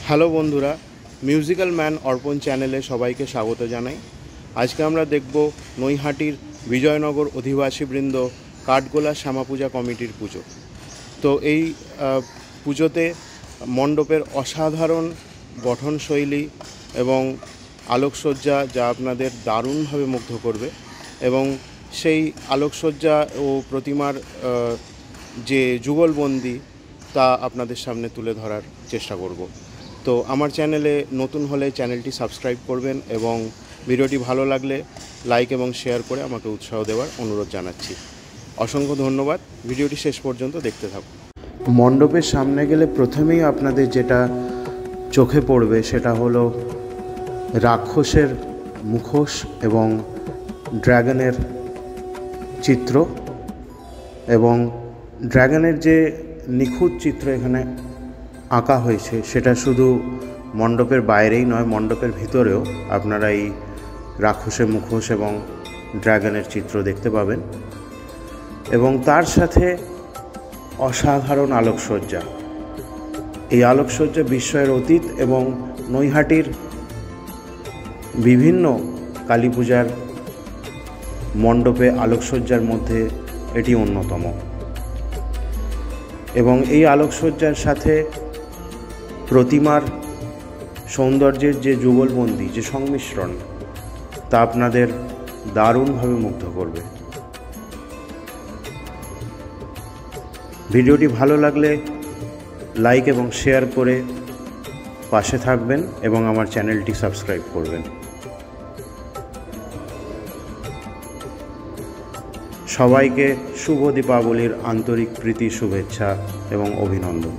Hello বন্ধুরা, musical man অর্পণ চ্যানেলে সবাইকে স্বাগত জানাই। আজকে আমরা দেখব নৈহাটির বিজয়নগর অধিবাসীবৃন্দ কাঠগোলা শ্যামাপূজা কমিটির পুজো। তো এই পুজোতে মণ্ডপের অসাধারণ গঠনশৈলী এবং আলোকসজ্জা যা আপনাদের দারুণভাবে মুগ্ধ করবে, এবং সেই আলোকসজ্জা ও প্রতিমার যে যুগলবন্দি তা আপনাদের সামনে তুলে ধরার চেষ্টা করব। তো আমার চ্যানেলে নতুন হলে চ্যানেলটি সাবস্ক্রাইব করবেন এবং ভিডিওটি ভালো লাগলে লাইক এবং শেয়ার করে আমাকে উৎসাহ দেওয়ার অনুরোধ জানাচ্ছি। অসংখ্য ধন্যবাদ। ভিডিওটি শেষ পর্যন্ত দেখতে থাকুন। মণ্ডপের সামনে গেলে প্রথমেই আপনাদের যেটা চোখে পড়বে সেটা হলো রাক্ষসের মুখোশ এবং ড্রাগনের চিত্র, এবং ড্রাগনের যে নিখুঁত চিত্র এখানে আঁকা হয়েছে সেটা শুধু মণ্ডপের বাইরেই নয়, মণ্ডপের ভিতরেও আপনারা এই রাক্ষসের মুখোশ এবং ড্রাগনের চিত্র দেখতে পাবেন। এবং তার সাথে অসাধারণ আলোকসজ্জা। এই আলোকসজ্জা বিস্ময়ের অতীত, এবং নৈহাটির বিভিন্ন কালী পূজার মণ্ডপে আলোকসজ্জার মধ্যে এটি অন্যতম। এবং এই আলোকসজ্জার সাথে প্রতিমার সৌন্দর্যের যে যুগলবন্দি, যে সংমিশ্রণ, তা আপনাদের দারুণভাবে মুগ্ধ করবে। ভিডিওটি ভালো লাগলে লাইক এবং শেয়ার করে পাশে থাকবেন এবং আমার চ্যানেলটি সাবস্ক্রাইব করবেন। সবাইকে শুভ দীপাবলির আন্তরিক প্রীতি, শুভেচ্ছা এবং অভিনন্দন।